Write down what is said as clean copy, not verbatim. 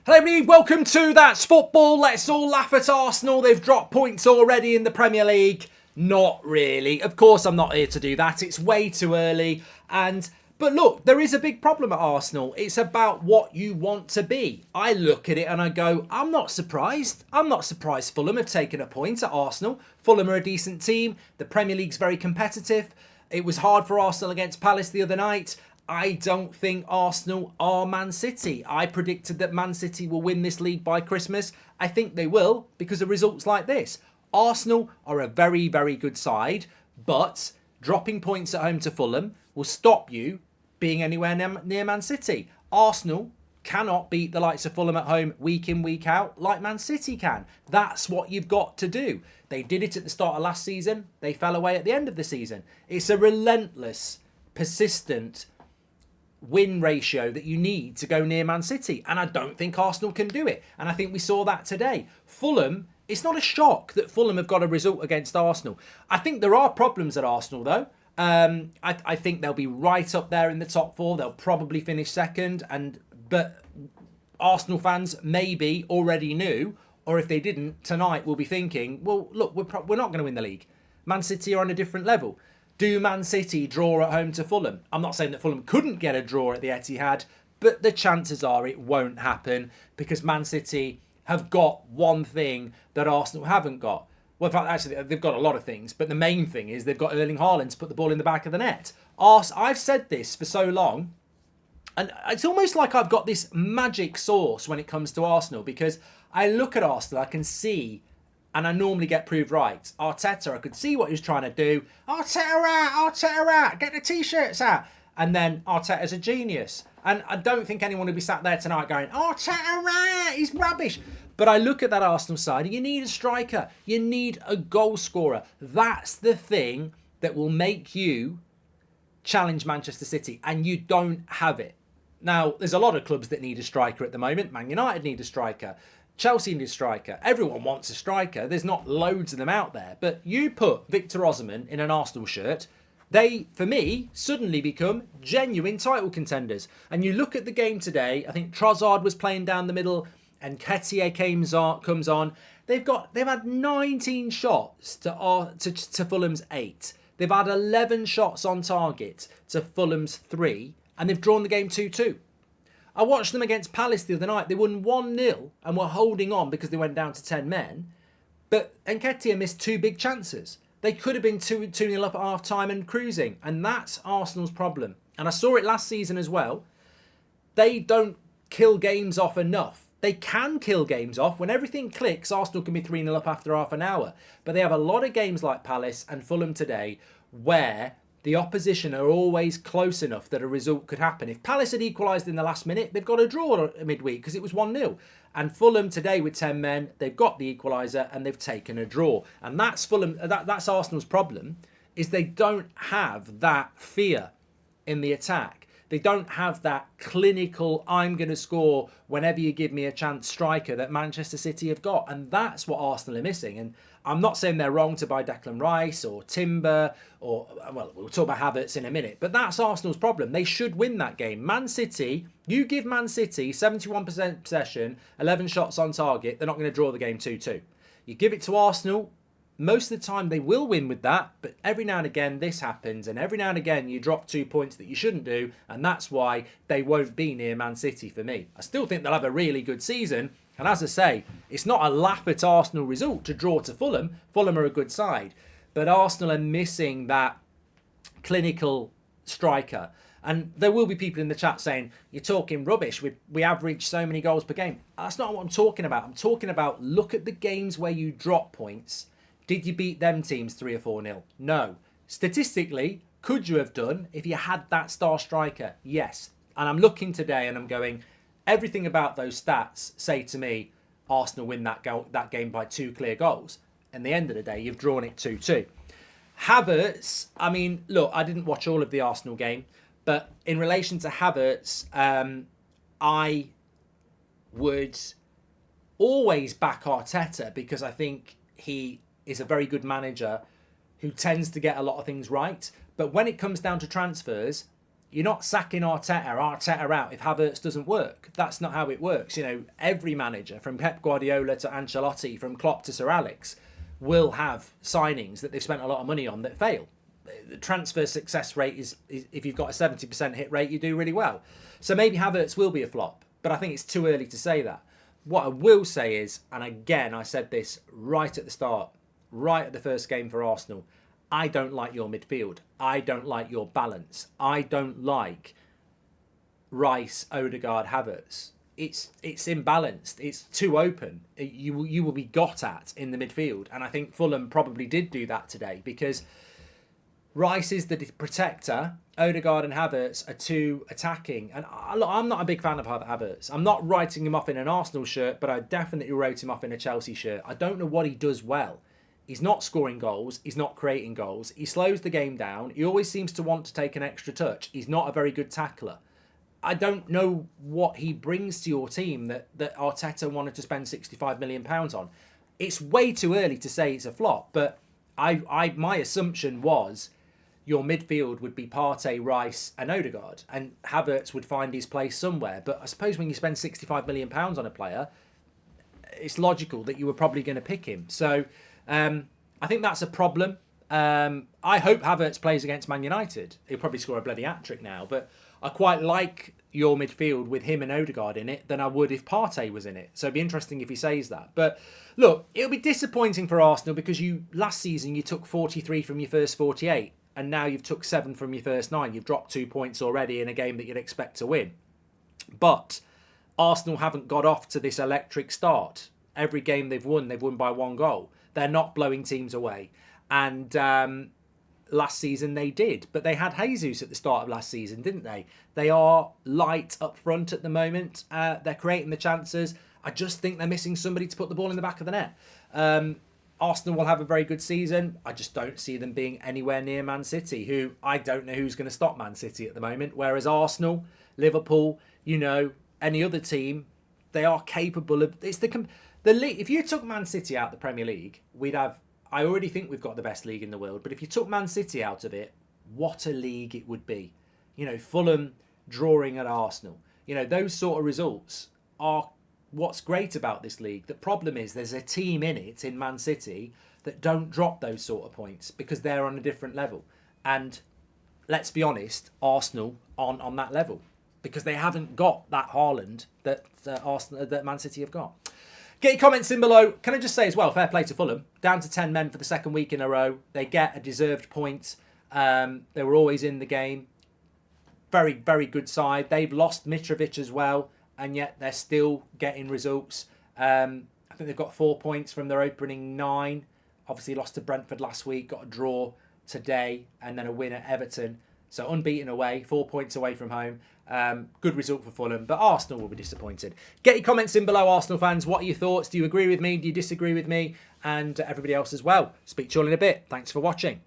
Hello everybody, welcome to That's Football. Let's all laugh at Arsenal. They've dropped points already in the Premier League. Not really. Of course I'm not here to do that. It's way too early. But look, there is a big problem at Arsenal. It's about what you want to be. I look at it and I go, I'm not surprised. I'm not surprised Fulham have taken a point at Arsenal. Fulham are a decent team. The Premier League's very competitive. It was hard for Arsenal against Palace the other night. I don't think Arsenal are Man City. I predicted that Man City will win this league by Christmas. I think they will because of results like this. Arsenal are a very, very good side, but dropping points at home to Fulham will stop you being anywhere near Man City. Arsenal cannot beat the likes of Fulham at home week in, week out like Man City can. That's what you've got to do. They did it at the start of last season. They fell away at the end of the season. It's a relentless, persistent win ratio that you need to go near Man City. And I don't think Arsenal can do it. And I think we saw that today. Fulham, it's not a shock that Fulham have got a result against Arsenal. I think there are problems at Arsenal though. I think they'll be right up there in the top four. They'll probably finish second. But Arsenal fans maybe already knew, or if they didn't, tonight we'll be thinking, well, look, we're not going to win the league. Man City are on a different level. Do Man City draw at home to Fulham? I'm not saying that Fulham couldn't get a draw at the Etihad, but the chances are it won't happen because Man City have got one thing that Arsenal haven't got. Well, in fact, actually, they've got a lot of things, but the main thing is they've got Erling Haaland to put the ball in the back of the net. I've said this for so long, and it's almost like I've got this magic sauce when it comes to Arsenal because I look at Arsenal, I can see, and I normally get proved right. Arteta, I could see what he was trying to do. Arteta out, get the T-shirts out. And then Arteta's a genius. And I don't think anyone would be sat there tonight going, Arteta out, he's rubbish. But I look at that Arsenal side, and you need a striker. You need a goal scorer. That's the thing that will make you challenge Manchester City, and you don't have it. Now, there's a lot of clubs that need a striker at the moment. Man United need a striker. Chelsea need a striker. Everyone wants a striker. There's not loads of them out there. But you put Victor Osimhen in an Arsenal shirt, they, for me, suddenly become genuine title contenders. And you look at the game today, I think Trossard was playing down the middle and Nketiah comes on. They've had 19 shots to Fulham's 8. They've had 11 shots on target to Fulham's 3. And they've drawn the game 2-2. I watched them against Palace the other night. They won 1-0 and were holding on because they went down to 10 men. But Nketiah missed 2 big chances. They could have been 2-0 up at half-time and cruising. And that's Arsenal's problem. And I saw it last season as well. They don't kill games off enough. They can kill games off. When everything clicks, Arsenal can be 3-0 up after half an hour. But they have a lot of games like Palace and Fulham today where the opposition are always close enough that a result could happen. If Palace had equalised in the last minute, they've got a draw midweek because it was 1-0. And Fulham today with 10 men, they've got the equaliser and they've taken a draw. And that's Fulham. That's Arsenal's problem, is they don't have that fear in the attack. They don't have that clinical, I'm going to score whenever you give me a chance striker that Manchester City have got. And that's what Arsenal are missing. And I'm not saying they're wrong to buy Declan Rice or Timber or, well, we'll talk about Havertz in a minute. But that's Arsenal's problem. They should win that game. Man City, you give Man City 71% possession, 11 shots on target, they're not going to draw the game 2-2. You give it to Arsenal, most of the time they will win with that, but every now and again this happens, and every now and again you drop 2 points that you shouldn't do, and that's why they won't be near Man City for me. I still think they'll have a really good season, and as I say, it's not a laugh at Arsenal result to draw to Fulham. Fulham are a good side, but Arsenal are missing that clinical striker. And there will be people in the chat saying, you're talking rubbish, we average so many goals per game. That's not what I'm talking about. I'm talking about, look at the games where you drop points. Did you beat them teams 3 or 4-0? No. Statistically, could you have done if you had that star striker? Yes. And I'm looking today and I'm going, everything about those stats say to me, Arsenal win that game by 2 clear goals. And the end of the day, you've drawn it 2-2. Havertz, I mean, look, I didn't watch all of the Arsenal game, but in relation to Havertz, I would always back Arteta because I think he is a very good manager who tends to get a lot of things right. But when it comes down to transfers, You're not sacking Arteta out if Havertz doesn't work. That's not how it works. Every manager, from Pep Guardiola to Ancelotti, from Klopp to Sir Alex, will have signings that they've spent a lot of money on that fail. The transfer success rate is if you've got a 70% hit rate, you do really well. So maybe Havertz will be a flop, but I think it's too early to say that. What I will say is, and again, I said this right at the start, right at the first game for Arsenal, I don't like your midfield. I don't like your balance. I don't like Rice, Odegaard, Havertz. It's imbalanced. It's too open. You will be got at in the midfield. And I think Fulham probably did do that today because Rice is the protector. Odegaard and Havertz are too attacking. And I'm not a big fan of Havertz. I'm not writing him off in an Arsenal shirt, but I definitely wrote him off in a Chelsea shirt. I don't know what he does well. He's not scoring goals. He's not creating goals. He slows the game down. He always seems to want to take an extra touch. He's not a very good tackler. I don't know what he brings to your team that Arteta wanted to spend £65 million on. It's way too early to say it's a flop, but my assumption was your midfield would be Partey, Rice and Odegaard, and Havertz would find his place somewhere. But I suppose when you spend £65 million on a player, it's logical that you were probably going to pick him. So I think that's a problem. I hope Havertz plays against Man United. He'll probably score a bloody hat-trick now, but I quite like your midfield with him and Odegaard in it than I would if Partey was in it. So it'd be interesting if he says that. But look, it'll be disappointing for Arsenal because last season you took 43 from your first 48 and now you've took 7 from your first 9. You've dropped 2 points already in a game that you'd expect to win. But Arsenal haven't got off to this electric start. Every game they've won by 1 goal. They're not blowing teams away. And last season they did. But they had Jesus at the start of last season, didn't they? They are light up front at the moment. They're creating the chances. I just think they're missing somebody to put the ball in the back of the net. Arsenal will have a very good season. I just don't see them being anywhere near Man City, who I don't know who's going to stop Man City at the moment. Whereas Arsenal, Liverpool, any other team, they are capable of... It's the league. If you took Man City out of the Premier League, we'd have... I already think we've got the best league in the world, but if you took Man City out of it, what a league it would be. Fulham drawing at Arsenal. Those sort of results are what's great about this league. The problem is there's a team in it, in Man City, that don't drop those sort of points because they're on a different level. And let's be honest, Arsenal on that level because they haven't got that Haaland that Man City have got. Get your comments in below. Can I just say as well, fair play to Fulham. Down to 10 men for the second week in a row. They get a deserved point. They were always in the game. Very, very good side. They've lost Mitrovic as well, and yet they're still getting results. I think they've got 4 points from their opening 9. Obviously lost to Brentford last week, got a draw today, and then a win at Everton. So unbeaten away, 4 points away from home. Good result for Fulham, but Arsenal will be disappointed. Get your comments in below, Arsenal fans. What are your thoughts? Do you agree with me? Do you disagree with me? And everybody else as well. Speak to you all in a bit. Thanks for watching.